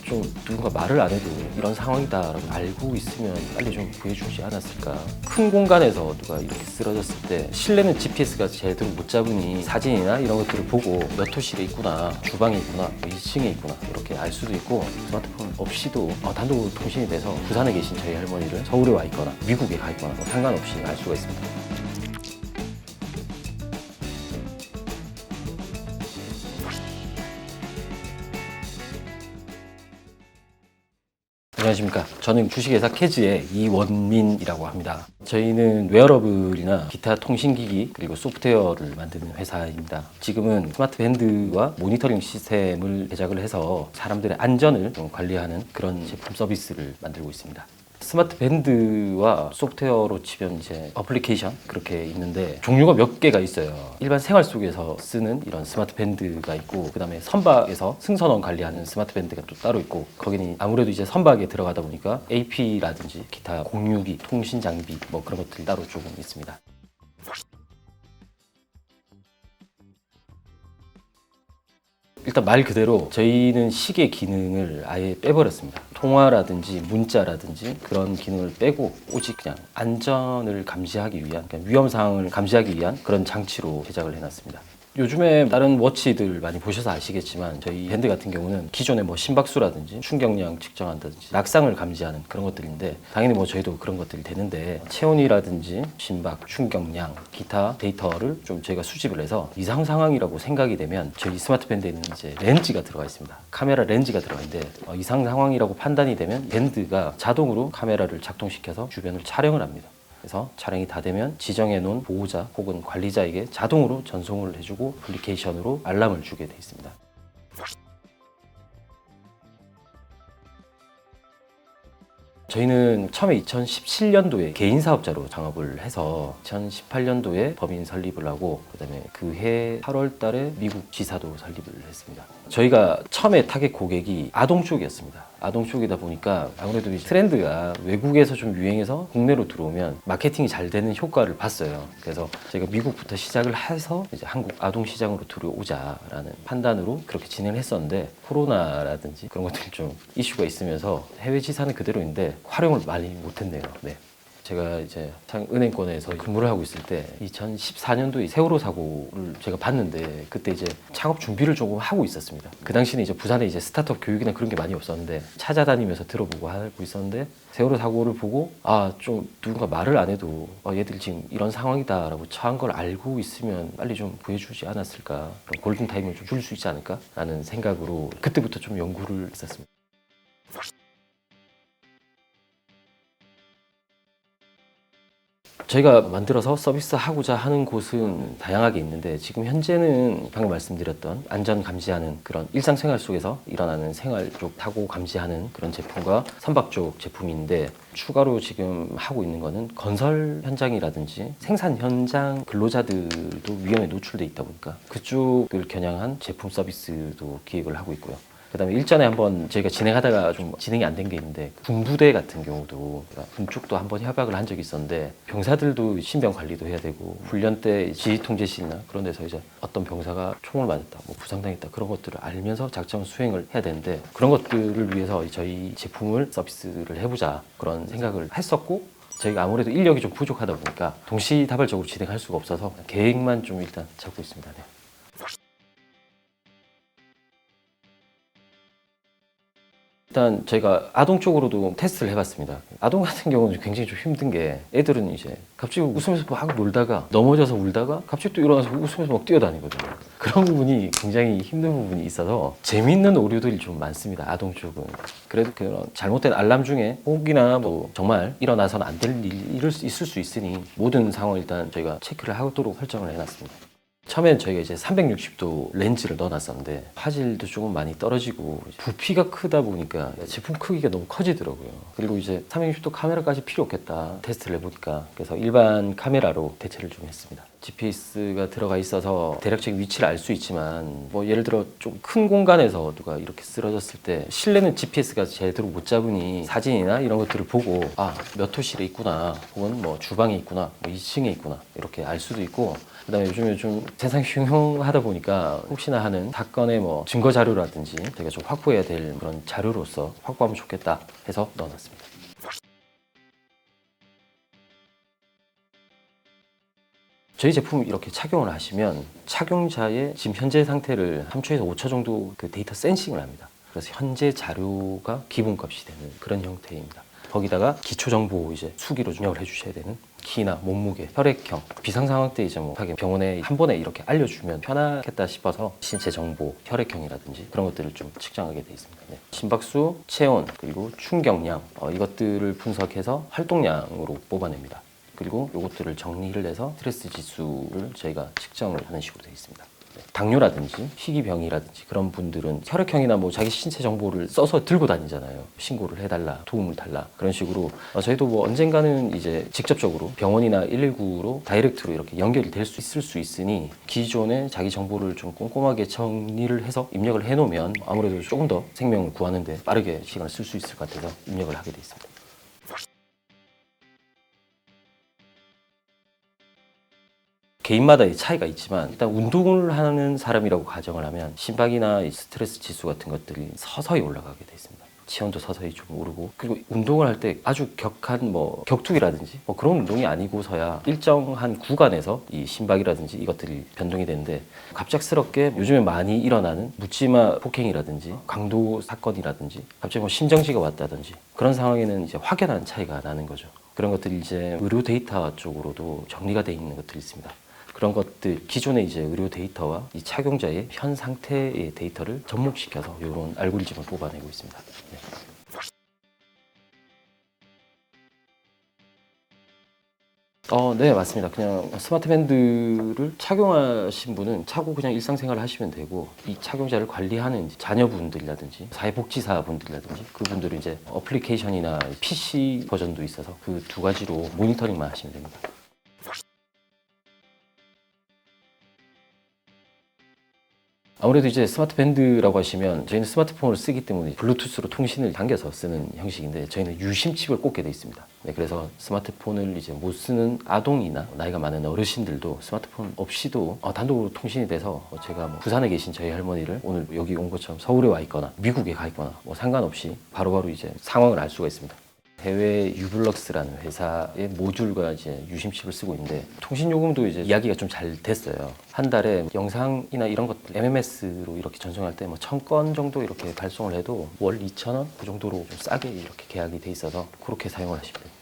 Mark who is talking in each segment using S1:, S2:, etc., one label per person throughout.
S1: 좀 누군가 말을 안 해도 이런 상황이다라고 알고 있으면 빨리 좀 구해주지 않았을까. 큰 공간에서 누가 이렇게 쓰러졌을 때 실내는 GPS가 제대로 못 잡으니 사진이나 이런 것들을 보고 몇 호실에 있구나, 주방에 있구나, 2층에 있구나 이렇게 알 수도 있고, 스마트폰 없이도 단독으로 통신이 돼서 부산에 계신 저희 할머니를 서울에 와 있거나 미국에 가 있거나 상관없이 알 수가 있습니다. 안녕하십니까. 저는 주식회사 캐즈의 이원민이라고 합니다. 저희는 웨어러블이나 기타 통신기기 그리고 소프트웨어를 만드는 회사입니다. 지금은 스마트 밴드와 모니터링 시스템을 제작을 해서 사람들의 안전을 좀 관리하는 그런 제품 서비스를 만들고 있습니다. 스마트 밴드와 소프트웨어로 치면 이제 어플리케이션 그렇게 있는데 종류가 몇 개가 있어요. 일반 생활 속에서 쓰는 이런 스마트 밴드가 있고, 그 다음에 선박에서 승선원 관리하는 스마트 밴드가 또 따로 있고, 거기는 아무래도 이제 선박에 들어가다 보니까 AP라든지 기타 공유기, 통신 장비 뭐 그런 것들이 따로 조금 있습니다. 일단 말 그대로 저희는 시계 기능을 아예 빼버렸습니다. 통화라든지 문자라든지 그런 기능을 빼고 오직 그냥 안전을 감시하기 위한, 그러니까 위험 상황을 감시하기 위한 그런 장치로 제작을 해놨습니다. 요즘에 다른 워치들 많이 보셔서 아시겠지만 저희 밴드 같은 경우는 기존의 뭐 심박수라든지 충격량 측정한다든지 낙상을 감지하는 그런 것들인데, 당연히 뭐 저희도 그런 것들이 되는데 체온이라든지 심박, 충격량, 기타 데이터를 좀 저희가 수집을 해서 이상 상황이라고 생각이 되면 저희 스마트 밴드에는 이제 렌즈가 들어가 있습니다. 카메라 렌즈가 들어가 있는데 이상 상황이라고 판단이 되면 밴드가 자동으로 카메라를 작동시켜서 주변을 촬영을 합니다. 그래서 촬영이 다 되면 지정해 놓은 보호자 혹은 관리자에게 자동으로 전송을 해주고 어플리케이션으로 알람을 주게 돼 있습니다. 저희는 처음에 2017년도에 개인 사업자로 창업을 해서 2018년도에 법인 설립을 하고, 그다음에 그해 8월 달에 미국 지사도 설립을 했습니다. 저희가 처음에 타겟 고객이 아동 쪽이었습니다. 아동 쪽이다 보니까 아무래도 트렌드가 외국에서 좀 유행해서 국내로 들어오면 마케팅이 잘 되는 효과를 봤어요. 그래서 제가 미국부터 시작을 해서 이제 한국 아동 시장으로 들어오자라는 판단으로 그렇게 진행을 했었는데, 코로나라든지 그런 것들이 좀 이슈가 있으면서 해외 지사는 그대로인데 활용을 많이 못했네요. 네. 제가 이제 은행권에서 근무를 하고 있을 때 2014년도에 세월호 사고를 제가 봤는데, 그때 이제 창업 준비를 조금 하고 있었습니다. 그 당시는 이제 부산에 이제 스타트업 교육이나 그런 게 많이 없었는데 찾아다니면서 들어보고 하고 있었는데, 세월호 사고를 보고 좀 누군가 말을 안 해도 얘들 지금 이런 상황이다라고 처한 걸 알고 있으면 빨리 좀 구해주지 않았을까, 골든타임을 좀 줄 수 있지 않을까 라는 생각으로 그때부터 좀 연구를 했었습니다. 저희가 만들어서 서비스하고자 하는 곳은 다양하게 있는데, 지금 현재는 방금 말씀드렸던 안전 감지하는 그런 일상생활 속에서 일어나는 생활 쪽 사고 감지하는 그런 제품과 선박 쪽 제품인데, 추가로 지금 하고 있는 거는 건설 현장이라든지 생산 현장 근로자들도 위험에 노출돼 있다 보니까 그쪽을 겨냥한 제품 서비스도 기획을 하고 있고요. 그다음에 일전에 한번 저희가 진행하다가 좀 진행이 안 된 게 있는데, 군부대 같은 경우도 군 쪽도 한번 협약을 한 적이 있었는데, 병사들도 신병 관리도 해야 되고, 훈련 때 지휘통제실이나 그런 데서 이제 어떤 병사가 총을 맞았다, 뭐 부상당했다, 그런 것들을 알면서 작전 수행을 해야 되는데, 그런 것들을 위해서 저희 제품을 서비스를 해보자 그런 생각을 했었고, 저희가 아무래도 인력이 좀 부족하다 보니까 동시다발적으로 진행할 수가 없어서 계획만 좀 일단 잡고 있습니다. 네. 일단 저희가 아동 쪽으로도 테스트를 해봤습니다. 아동 같은 경우는 굉장히 좀 힘든 게, 애들은 이제 갑자기 웃으면서 막 놀다가 넘어져서 울다가 갑자기 또 일어나서 웃으면서 막 뛰어다니거든요. 그런 부분이 굉장히 힘든 부분이 있어서 재밌는 오류들이 좀 많습니다. 아동 쪽은. 그래도 그런 잘못된 알람 중에 혹이나 뭐 정말 일어나서는 안 될 일이 있을 수 있으니 모든 상황을 일단 저희가 체크를 하도록 설정을 해놨습니다. 처음엔 저희가 이제 360도 렌즈를 넣어놨었는데 화질도 조금 많이 떨어지고 부피가 크다 보니까 제품 크기가 너무 커지더라고요. 그리고 이제 360도 카메라까지 필요 없겠다 테스트를 해보니까, 그래서 일반 카메라로 대체를 좀 했습니다. GPS가 들어가 있어서 대략적인 위치를 알 수 있지만 뭐 예를 들어 좀 큰 공간에서 누가 이렇게 쓰러졌을 때 실내는 GPS가 제대로 못 잡으니 사진이나 이런 것들을 보고 몇 호실에 있구나, 혹은 뭐 주방에 있구나, 뭐 2층에 있구나 이렇게 알 수도 있고, 그다음에 요즘에 좀 세상이 흉흉하다 보니까 혹시나 하는 사건의 뭐 증거 자료라든지 저희가 좀 확보해야 될 그런 자료로서 확보하면 좋겠다 해서 넣어놨습니다. 저희 제품 이렇게 착용을 하시면 착용자의 지금 현재 상태를 3초에서 5초 정도 그 데이터 센싱을 합니다. 그래서 현재 자료가 기본값이 되는 그런 형태입니다. 거기다가 기초 정보 이제 수기로 입력을 해주셔야 되는 키나 몸무게, 혈액형, 비상 상황 때 이제 뭐 병원에 한 번에 이렇게 알려주면 편하겠다 싶어서 신체 정보, 혈액형이라든지 그런 것들을 좀 측정하게 돼 있습니다. 네. 심박수, 체온, 그리고 충격량 이것들을 분석해서 활동량으로 뽑아냅니다. 그리고 이것들을 정리를 해서 스트레스 지수를 저희가 측정을 하는 식으로 되어 있습니다. 당뇨라든지 희귀병이라든지 그런 분들은 혈액형이나 뭐 자기 신체 정보를 써서 들고 다니잖아요. 신고를 해달라, 도움을 달라, 그런 식으로 저희도 뭐 언젠가는 이제 직접적으로 병원이나 119로 다이렉트로 이렇게 연결이 될 수 있을 수 있으니 기존에 자기 정보를 좀 꼼꼼하게 정리를 해서 입력을 해놓으면 아무래도 조금 더 생명을 구하는데 빠르게 시간을 쓸 수 있을 것 같아서 입력을 하게 돼 있습니다. 개인마다 차이가 있지만 일단 운동을 하는 사람이라고 가정을 하면 심박이나 스트레스 지수 같은 것들이 서서히 올라가게 돼 있습니다. 체온도 서서히 좀 오르고, 그리고 운동을 할 때 아주 격한 뭐 격투기라든지 뭐 그런 운동이 아니고서야 일정한 구간에서 이 심박이라든지 이것들이 변동이 되는데, 갑작스럽게 요즘에 많이 일어나는 묻지마 폭행이라든지 강도 사건이라든지 갑자기 뭐 심정지가 왔다든지 그런 상황에는 이제 확연한 차이가 나는 거죠. 그런 것들이 이제 의료 데이터 쪽으로도 정리가 돼 있는 것들이 있습니다. 그런 것들, 기존의 이제 의료 데이터와 이 착용자의 현 상태의 데이터를 접목시켜서 이런 알고리즘을 뽑아내고 있습니다. 네. 네, 맞습니다. 그냥 스마트 밴드를 착용하신 분은 차고 그냥 일상생활을 하시면 되고, 이 착용자를 관리하는 자녀분들이라든지 사회복지사분들이라든지 그분들은 이제 어플리케이션이나 PC 버전도 있어서 그 두 가지로 모니터링만 하시면 됩니다. 아무래도 이제 스마트 밴드라고 하시면 저희는 스마트폰을 쓰기 때문에 블루투스로 통신을 당겨서 쓰는 형식인데, 저희는 유심 칩을 꽂게 돼 있습니다. 네, 그래서 스마트폰을 이제 못 쓰는 아동이나 나이가 많은 어르신들도 스마트폰 없이도 단독으로 통신이 돼서, 제가 뭐 부산에 계신 저희 할머니를 오늘 여기 온 것처럼 서울에 와 있거나 미국에 가 있거나 뭐 상관없이 바로바로 이제 상황을 알 수가 있습니다. 해외 유블럭스라는 회사의 모듈과 이제 유심칩을 쓰고 있는데, 통신 요금도 이제 이야기가 좀 잘 됐어요. 한 달에 영상이나 이런 것들 MMS로 이렇게 전송할 때 뭐 1000건 정도 이렇게 발송을 해도 월 2,000원 그 정도로 좀 싸게 이렇게 계약이 돼 있어서 그렇게 사용을 하시면 됩니다.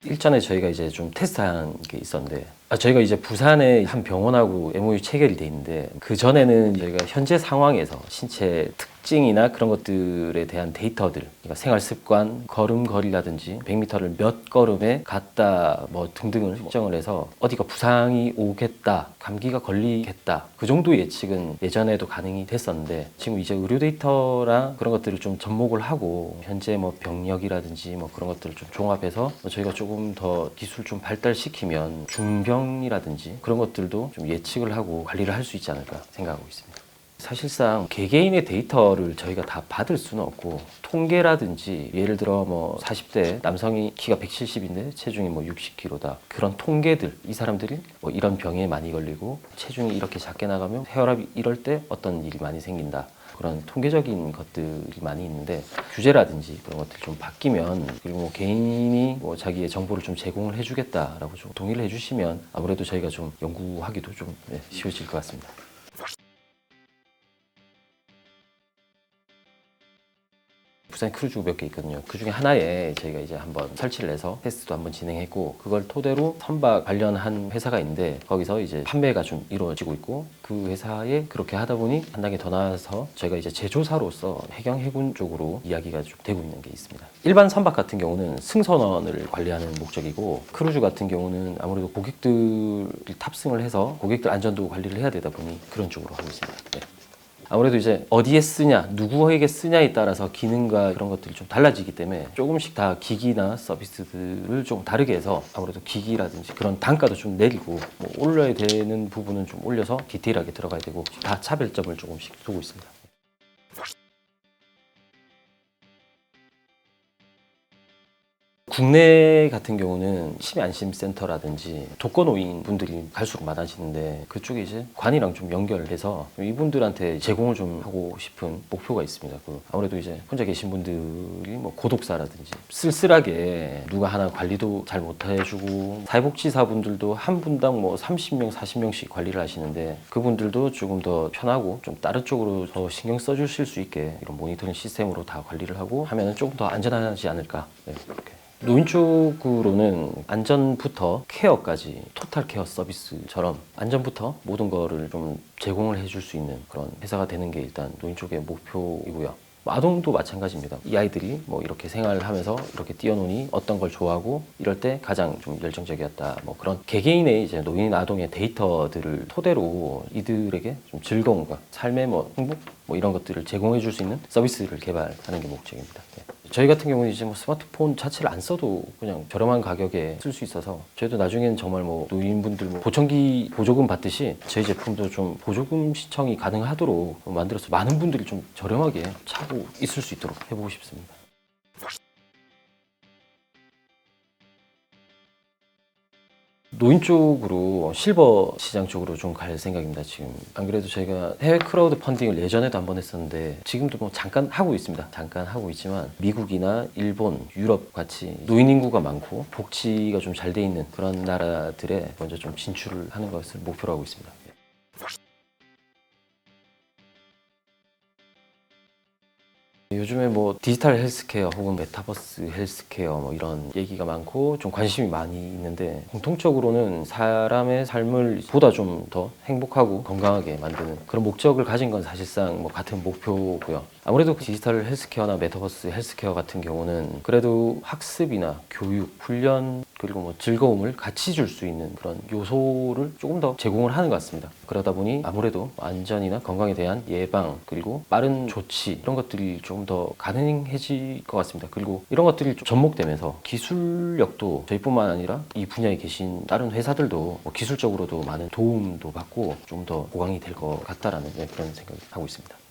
S1: 일전에 저희가 이제 좀 테스트한 게 있었는데, 저희가 이제 부산에 한 병원하고 MOU 체결이 돼 있는데, 그 전에는 저희가 현재 상황에서 신체 특징이나 그런 것들에 대한 데이터들, 그러니까 생활 습관, 걸음걸이라든지 100m를 몇 걸음에 갔다 뭐 등등을 측정을 해서 어디가 부상이 오겠다, 감기가 걸리겠다, 그 정도 예측은 예전에도 가능이 됐었는데, 지금 이제 의료 데이터랑 그런 것들을 좀 접목을 하고 현재 뭐 병력이라든지 뭐 그런 것들을 좀 종합해서 저희가 조금 더 기술 좀 발달시키면 중병이라든지 그런 것들도 좀 예측을 하고 관리를 할 수 있지 않을까 생각하고 있습니다. 사실상 개개인의 데이터를 저희가 다 받을 수는 없고, 통계라든지 예를 들어 뭐 40대 남성이 키가 170인데 체중이 뭐 60kg다, 그런 통계들, 이 사람들이 뭐 이런 병에 많이 걸리고 체중이 이렇게 작게 나가면 혈압이 이럴 때 어떤 일이 많이 생긴다, 그런 통계적인 것들이 많이 있는데, 규제라든지 그런 것들이 좀 바뀌면, 그리고 뭐 개인이 뭐 자기의 정보를 좀 제공을 해주겠다라고 좀 동의를 해주시면 아무래도 저희가 좀 연구하기도 좀 쉬워질 것 같습니다. 부산 크루즈가 몇 개 있거든요. 그 중에 하나에 저희가 이제 한번 설치를 해서 테스트도 한번 진행했고, 그걸 토대로 선박 관련한 회사가 있는데 거기서 이제 판매가 좀 이루어지고 있고, 그 회사에 그렇게 하다 보니 한 단계 더 나아서 저희가 이제 제조사로서 해경 해군 쪽으로 이야기가 좀 되고 있는 게 있습니다. 일반 선박 같은 경우는 승선원을 관리하는 목적이고, 크루즈 같은 경우는 아무래도 고객들을 탑승을 해서 고객들 안전도 관리를 해야 되다 보니 그런 쪽으로 하고 있습니다. 네. 아무래도 이제 어디에 쓰냐, 누구에게 쓰냐에 따라서 기능과 그런 것들이 좀 달라지기 때문에 조금씩 다 기기나 서비스들을 좀 다르게 해서 아무래도 기기라든지 그런 단가도 좀 내리고 뭐 올려야 되는 부분은 좀 올려서 디테일하게 들어가야 되고 다 차별점을 조금씩 두고 있습니다. 국내 같은 경우는 치매안심센터라든지 독거노인 분들이 갈수록 많아지는데 그쪽에 이제 관이랑 좀 연결해서 이분들한테 제공을 좀 하고 싶은 목표가 있습니다. 아무래도 이제 혼자 계신 분들이 뭐 고독사라든지 쓸쓸하게 누가 하나 관리도 잘 못해주고 사회복지사분들도 한 분당 뭐 30명, 40명씩 관리를 하시는데 그분들도 조금 더 편하고 좀 다른 쪽으로 더 신경 써주실 수 있게 이런 모니터링 시스템으로 다 관리를 하고 하면 조금 더 안전하지 않을까. 네, 그렇게. 노인 쪽으로는 안전부터 케어까지 토탈 케어 서비스처럼 안전부터 모든 거를 좀 제공을 해줄 수 있는 그런 회사가 되는 게 일단 노인 쪽의 목표이고요. 아동도 마찬가지입니다. 이 아이들이 뭐 이렇게 생활을 하면서 이렇게 뛰어노니 어떤 걸 좋아하고 이럴 때 가장 좀 열정적이었다. 뭐 그런 개개인의 이제 노인 아동의 데이터들을 토대로 이들에게 좀 즐거움과 삶의 뭐 행복 뭐 이런 것들을 제공해 줄 수 있는 서비스를 개발하는 게 목적입니다. 네. 저희 같은 경우는 이제 뭐 스마트폰 자체를 안 써도 그냥 저렴한 가격에 쓸 수 있어서 저희도 나중에는 정말 뭐 노인분들 뭐 보청기 보조금 받듯이 저희 제품도 좀 보조금 신청이 가능하도록 만들어서 많은 분들이 좀 저렴하게 차고 있을 수 있도록 해보고 싶습니다. 노인 쪽으로 실버 시장 쪽으로 좀 갈 생각입니다. 지금 안 그래도 저희가 해외 크라우드 펀딩을 예전에도 한번 했었는데 지금도 뭐 잠깐 하고 있습니다. 잠깐 하고 있지만 미국이나 일본, 유럽 같이 노인 인구가 많고 복지가 좀 잘 돼 있는 그런 나라들에 먼저 좀 진출을 하는 것을 목표로 하고 있습니다. 요즘에 뭐 디지털 헬스케어 혹은 메타버스 헬스케어 뭐 이런 얘기가 많고 좀 관심이 많이 있는데 공통적으로는 사람의 삶을 보다 좀 더 행복하고 건강하게 만드는 그런 목적을 가진 건 사실상 뭐 같은 목표고요. 아무래도 디지털 헬스케어나 메타버스 헬스케어 같은 경우는 그래도 학습이나 교육, 훈련 그리고 뭐 즐거움을 같이 줄 수 있는 그런 요소를 조금 더 제공을 하는 것 같습니다. 그러다 보니 아무래도 안전이나 건강에 대한 예방 그리고 빠른 조치 이런 것들이 조금 더 가능해질 것 같습니다. 그리고 이런 것들이 좀 접목되면서 기술력도 저희뿐만 아니라 이 분야에 계신 다른 회사들도 뭐 기술적으로도 많은 도움도 받고 좀 더 보강이 될 것 같다라는 그런 생각을 하고 있습니다.